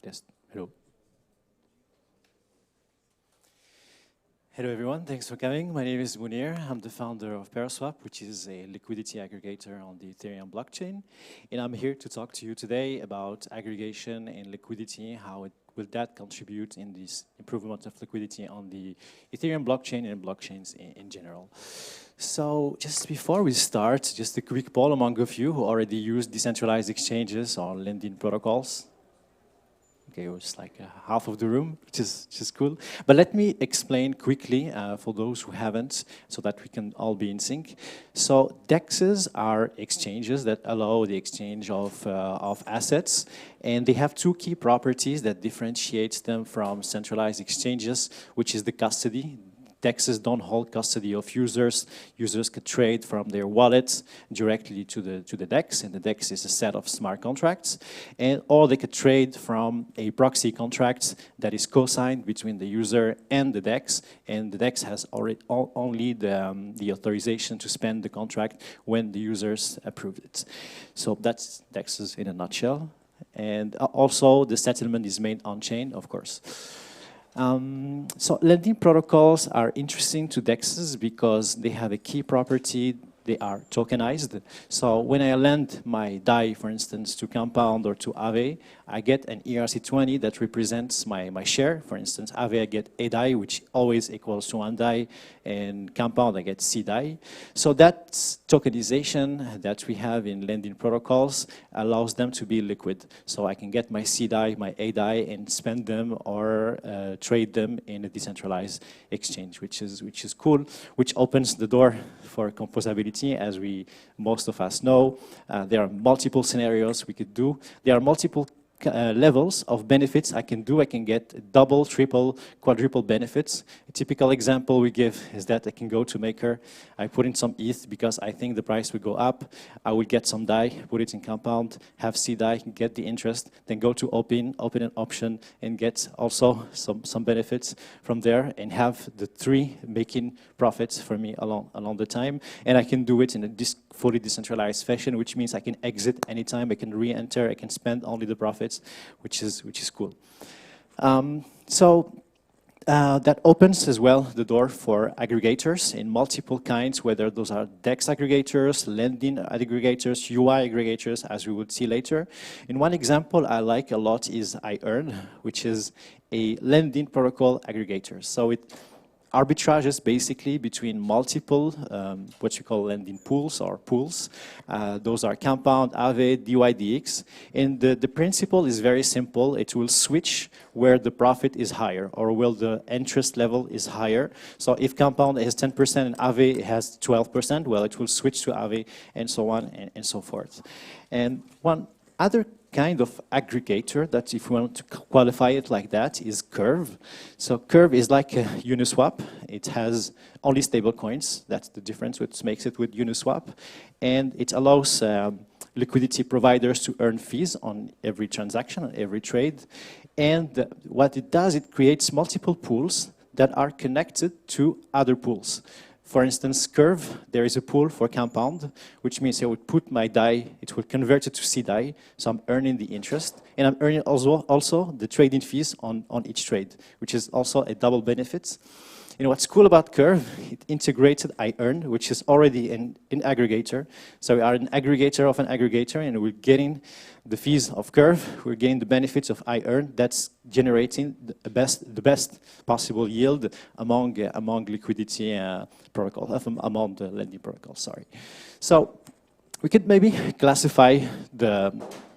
Test. Hello. Hello everyone, thanks for coming. My name is Mounir. I'm the founder of Paraswap, which is a liquidity aggregator on the Ethereum blockchain. And I'm here to talk to you today about aggregation and liquidity, how will that contribute in this improvement of liquidity on the Ethereum blockchain and blockchains in general. So just before we start, just a quick poll among of you who already use decentralized exchanges or lending protocols. Okay, it was like half of the room, which is cool. But let me explain quickly for those who haven't, so that we can all be in sync. So DEXs are exchanges that allow the exchange of assets, and they have two key properties that differentiate them from centralized exchanges, which is the custody. DEXs don't hold custody of users. Users can trade from their wallets directly to the DEX, and the DEX is a set of smart contracts. Or they could trade from a proxy contract that is co-signed between the user and the DEX, and the DEX has already only the authorization to spend the contract when the users approve it. So that's DEXs in a nutshell. And also the settlement is made on-chain, of course. So lending protocols are interesting to DEXs because they have a key property. They are tokenized. So when I lend my DAI, for instance, to Compound or to Aave, I get an ERC20 that represents my share. For instance, Aave, I get a DAI, which always equals to 1 DAI, and Compound, I get C DAI. So that tokenization that we have in lending protocols allows them to be liquid. So I can get my C DAI, my A DAI, and spend them or trade them in a decentralized exchange, which is cool, which opens the door for composability. As most of us know, there are multiple scenarios we could do. There are multiple levels of benefits I can do. I can get double, triple, quadruple benefits. A typical example we give is that I can go to Maker, I put in some ETH because I think the price will go up. I will get some DAI, put it in Compound, have C DAI, get the interest, then go to open an option and get also some benefits from there, and have the three making profits for me along the time. And I can do it in a fully decentralized fashion, which means I can exit anytime, I can re-enter, I can spend only the profits, which is cool. That opens as well the door for aggregators in multiple kinds, whether those are DEX aggregators, lending aggregators, UI aggregators, as we would see later. And one example I like a lot is iEarn, which is a lending protocol aggregator. So it arbitrages basically between multiple, what you call lending pools or pools. Those are Compound, Aave, DYDX. And the principle is very simple. It will switch where the profit is higher or where the interest level is higher. So if Compound has 10% and Aave has 12%, well, it will switch to Aave, and so on and so forth. And one other kind of aggregator that, if we want to qualify it like that, is Curve. So Curve is like a Uniswap. It has only stable coins. That's the difference which makes it with Uniswap. And it allows liquidity providers to earn fees on every transaction, on every trade. And what it does, it creates multiple pools that are connected to other pools. For instance, Curve, there is a pool for Compound, which means I would put my DAI, it will convert it to C DAI, so I'm earning the interest, and I'm earning also the trading fees on each trade, which is also a double benefit. You know, what's cool about Curve, it integrated iEarn, which is already an aggregator. So we are an aggregator of an aggregator, and we're getting the fees of Curve, we're getting the benefits of iEarn. That's generating the best possible yield among liquidity protocol, among the lending protocols, sorry. So we could maybe classify the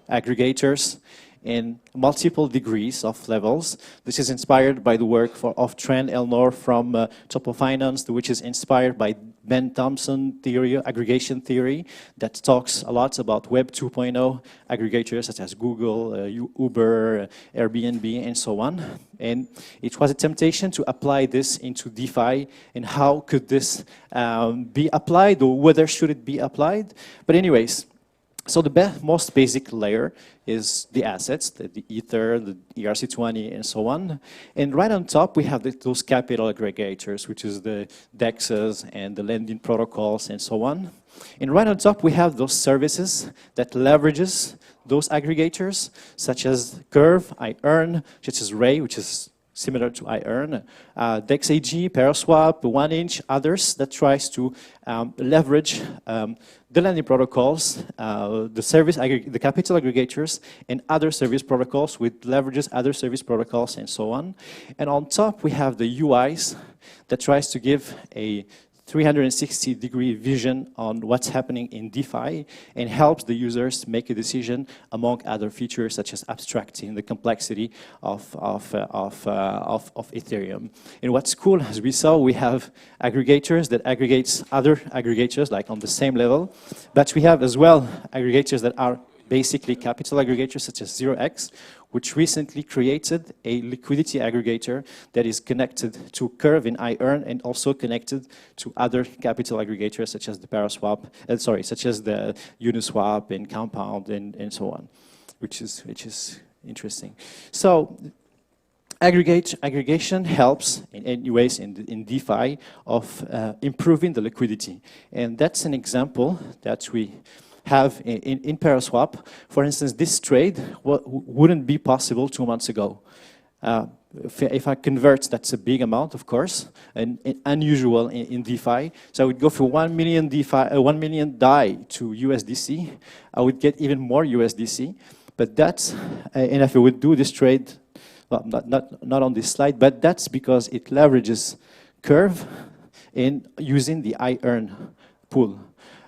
aggregators in multiple degrees of levels. This is inspired by the work of Trent Elnor from Topo Finance, which is inspired by Ben Thompson theory, aggregation theory, that talks a lot about Web 2.0 aggregators such as Google, Uber, Airbnb, and so on. And it was a temptation to apply this into DeFi, and how could this be applied, or whether should it be applied. But anyways, so the most basic layer is the assets, the Ether, the ERC20, and so on. And right on top, we have those capital aggregators, which is the DEXs and the lending protocols and so on. And right on top, we have those services that leverages those aggregators, such as Curve, iEarn, such as Ray, which is similar to iEarn, DEXAG, Paraswap, 1inch, others that tries to leverage the lending protocols, the capital aggregators, and other service protocols, with leverages other service protocols and so on. And on top, we have the UIs that tries to give a 360-degree vision on what's happening in DeFi and helps the users make a decision, among other features such as abstracting the complexity of Ethereum. And what's cool, as we saw, we have aggregators that aggregates other aggregators, like on the same level, but we have as well aggregators that are basically capital aggregators such as 0x, which recently created a liquidity aggregator that is connected to Curve in iEarn and also connected to other capital aggregators such as the Paraswap, such as the Uniswap and Compound and so on, which is interesting. So aggregation helps in any ways in DeFi of improving the liquidity. And that's an example that we have in Paraswap. For instance, this trade wouldn't be possible 2 months ago. If I convert, that's a big amount, of course, and unusual in DeFi. So I would go for 1 million DAI to USDC. I would get even more USDC. But that's, and if I would do this trade, well, not on this slide, but that's because it leverages Curve in using the iEarn pool.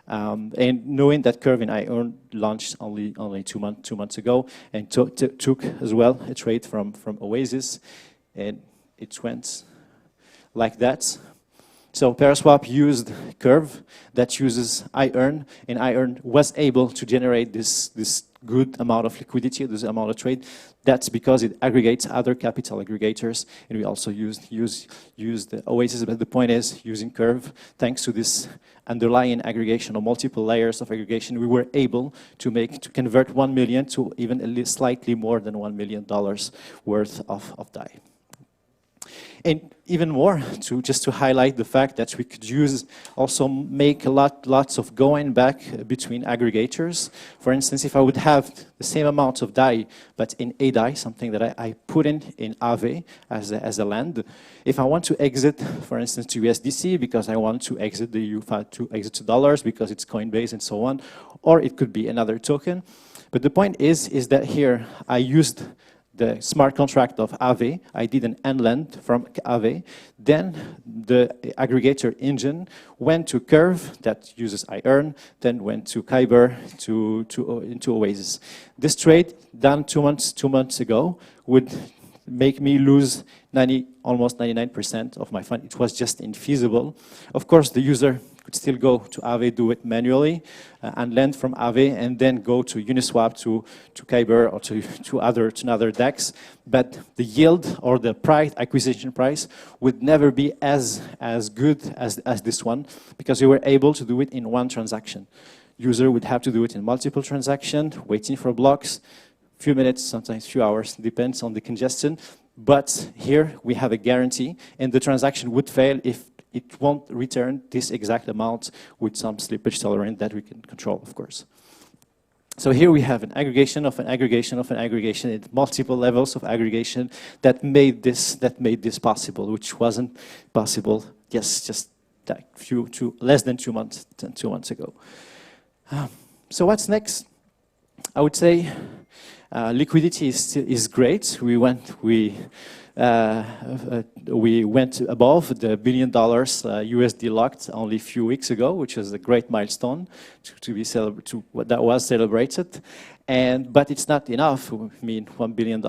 And knowing that Curve and iEarn launched only 2 months ago, and took as well a trade from Oasis, and it went like that. So Paraswap used Curve that uses iEarn, and iEarn was able to generate this good amount of liquidity, this amount of trade. That's because it aggregates other capital aggregators, and we also used the Oasis. But the point is, using Curve, thanks to this underlying aggregation or multiple layers of aggregation, we were able to convert 1 million to even at least slightly more than $1 million worth of DAI. And even more, just to highlight the fact that we could also make lots of going back between aggregators. For instance, if I would have the same amount of DAI, but in ADAI, something that I put in Aave as a lend, if I want to exit, for instance, to USDC because I want to exit the UFA to exit to dollars because it's Coinbase and so on, or it could be another token. But the point is that here I used the smart contract of Aave. I did an end-lend from Aave. Then the aggregator engine went to Curve that uses iEarn, then went to Kyber into Oasis. This trade done 2 months ago would make me lose almost 99% of my fund. It was just infeasible. Of course, the user could still go to Aave, do it manually, and lend from Aave, and then go to Uniswap, to Kyber, or to another DEX. But the yield or the acquisition price would never be as good as this one, because we were able to do it in one transaction. User would have to do it in multiple transactions, waiting for blocks, few minutes, sometimes few hours, depends on the congestion. But here we have a guarantee, and the transaction would fail if it won't return this exact amount with some slippage tolerance that we can control, of course. So here we have an aggregation of an aggregation of an aggregation at multiple levels of aggregation that made this possible, which wasn't possible just less than 2 months ago. So what's next? I would say liquidity is great. We went above the $1 billion USD locked only a few weeks ago, which was a great milestone that was celebrated. But it's not enough. I mean, $1 billion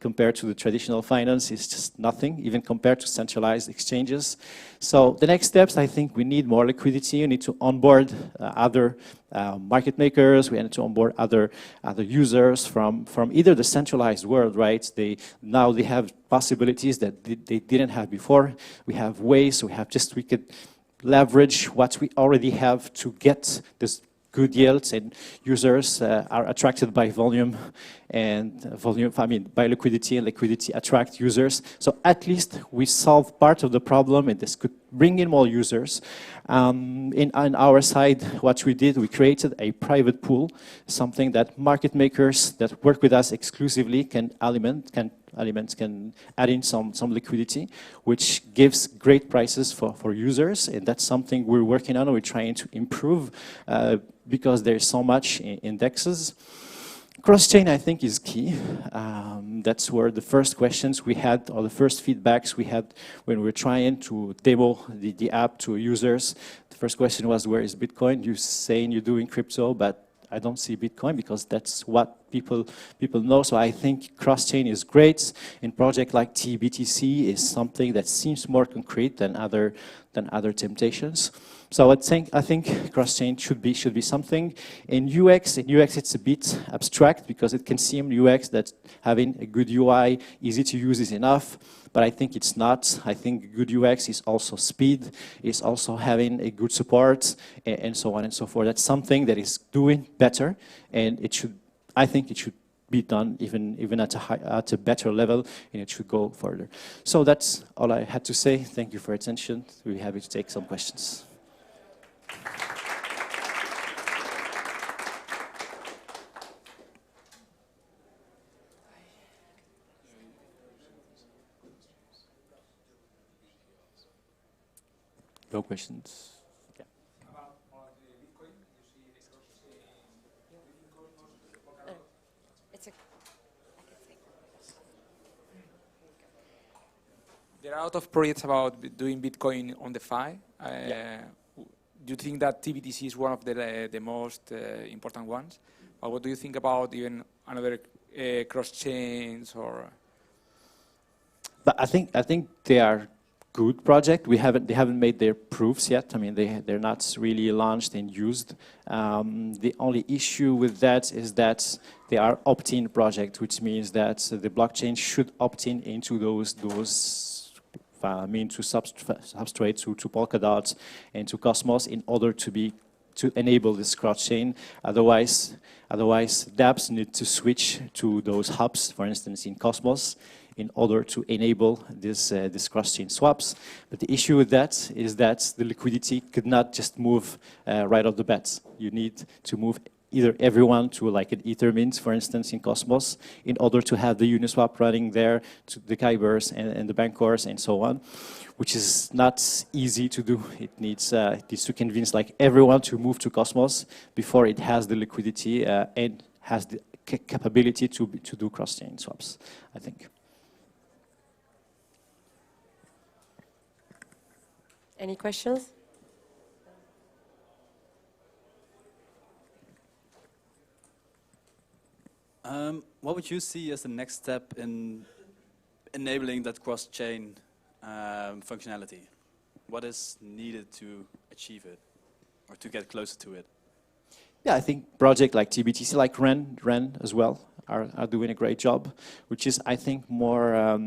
compared to the traditional finance is just nothing, even compared to centralized exchanges. So the next steps, I think we need more liquidity. We need to onboard other market makers. We need to onboard other users from either the centralized world, right? Now they have possibilities that they didn't have before. We have ways. We could leverage what we already have to get this good yields, and users are attracted by volume, by liquidity, and liquidity attract users. So at least we solve part of the problem, and this could bring in more users. On our side, what we did, we created a private pool, something that market makers that work with us exclusively can add in some liquidity, which gives great prices for users, and that's something we're working on. We're trying to improve because there's so much in DEXs. Cross-chain, I think, is key. That's where the first questions we had, or the first feedbacks we had when we were trying to demo the app to users. The first question was, where is Bitcoin? You're saying you're doing crypto, but I don't see Bitcoin, because that's what people know. So I think cross-chain is great. In project like TBTC is something that seems more concrete than other temptations. So I think cross-chain should be something. In UX it's a bit abstract, because it can seem UX that having a good UI, easy to use, is enough. But I think it's not. I think good UX is also speed, is also having a good support, and so on and so forth. That's something that is doing better, and I think it should be done even at a better level, and it should go further. So that's all I had to say. Thank you for your attention. We'll be happy to take some questions. No questions? Yeah. About Bitcoin, you see the cross-chain Bitcoin also? There are a lot of projects about doing Bitcoin on the DeFi. Do you think that TBTC is one of the most important ones? Or what do you think about even another cross-chains or? But I think they are good project. They haven't made their proofs yet. I mean, they're not really launched and used. The only issue with that is that they are opt-in project, which means that the blockchain should opt-in into those to substrate to Polkadot and to Cosmos in order to enable this cross-chain. Otherwise dApps need to switch to those hubs, for instance, in Cosmos, in order to enable this cross-chain swaps. But the issue with that is that the liquidity could not just move right off the bat. You need to move either everyone to like an Ether mint, for instance, in Cosmos, in order to have the Uniswap running there, to the Kybers and the Bancors and so on, which is not easy to do. It needs to convince like everyone to move to Cosmos before it has the liquidity and has the capability to do cross-chain swaps, I think. Any questions? What would you see as the next step in enabling that cross-chain functionality? What is needed to achieve it or to get closer to it? Yeah, I think projects like TBTC, like Ren as well, are doing a great job, which is, I think, more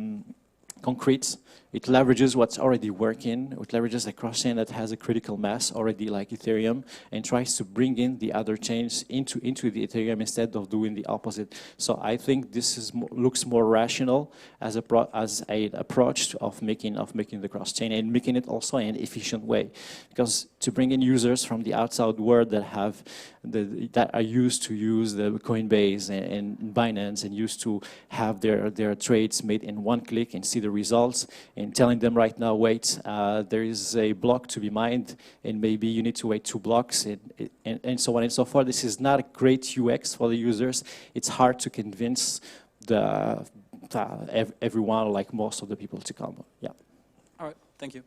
concrete. It leverages what's already working. It leverages a cross-chain that has a critical mass already, like Ethereum, and tries to bring in the other chains into the Ethereum instead of doing the opposite. So I think this is looks more rational as an approach of making the cross-chain, and making it also in an efficient way. Because to bring in users from the outside world that are used to use the Coinbase and Binance and used to have their trades made in one click and see the results, and telling them right now, wait, there is a block to be mined, and maybe you need to wait 2 blocks, and so on and so forth. This is not a great UX for the users. It's hard to convince everyone, like most of the people, to come. Yeah. All right, thank you.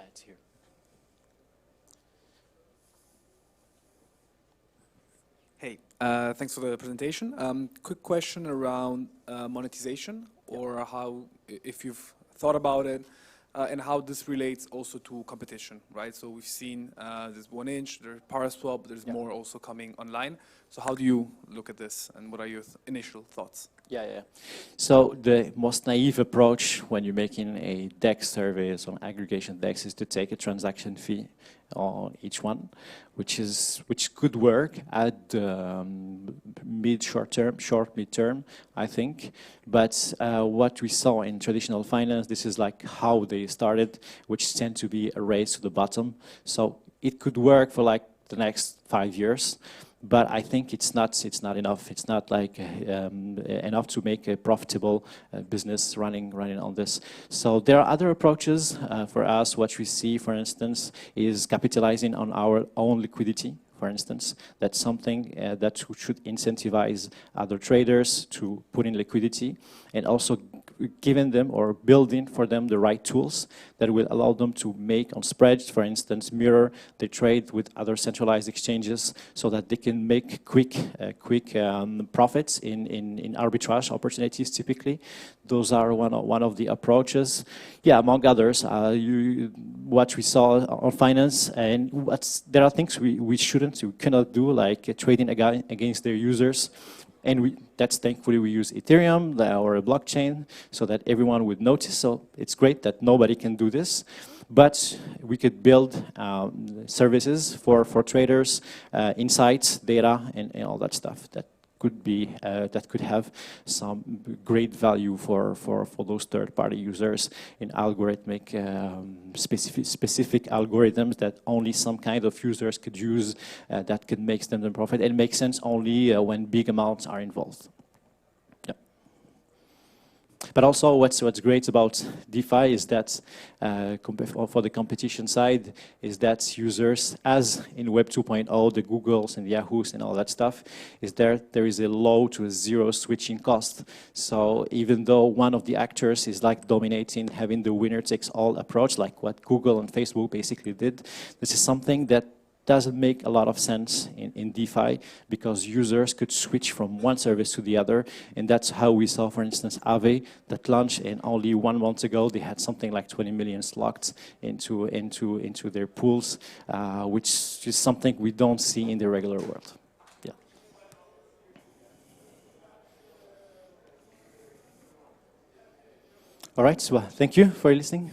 It's here. Hey, thanks for the presentation. Quick question around monetization, or how, if you've thought about it, and how this relates also to competition, right? So we've seen there's 1inch, there's Paraswap, there's more also coming online. So how do you look at this, and what are your initial thoughts? Yeah. So the most naive approach when you're making a DEX service on aggregation DEX is to take a transaction fee on each one, which could work at mid-term, I think. But what we saw in traditional finance, this is like how they started, which tend to be a race to the bottom. So it could work for like the next 5 years. But I think it's not enough. It's not like enough to make a profitable business running on this. So there are other approaches for us. What we see, for instance, is capitalizing on our own liquidity. For instance, that's something that should incentivize other traders to put in liquidity, and also giving them or building for them the right tools that will allow them to make on spreads, for instance, mirror the trade with other centralized exchanges so that they can make quick profits in arbitrage opportunities typically. Those are one of the approaches. Yeah, among others, what we saw on finance, and there are things we cannot do, like trading against their users. And that's thankfully we use Ethereum or a blockchain so that everyone would notice. So it's great that nobody can do this. But we could build services for traders, insights, data, and all that stuff that could have some great value for those third-party users in algorithmic specific algorithms that only some kind of users could use, that could make them the profit, and make sense only when big amounts are involved. But also what's great about DeFi is that, for the competition side, is that users, as in Web 2.0, the Googles and the Yahoos and all that stuff, is there is a low to a zero switching cost. So even though one of the actors is like dominating, having the winner takes all approach, like what Google and Facebook basically did, this is something that doesn't make a lot of sense in DeFi, because users could switch from one service to the other, and that's how we saw, for instance, Aave that launched, and only 1 month ago they had something like 20 million locked into their pools, which is something we don't see in the regular world. Yeah. All right. So thank you for listening.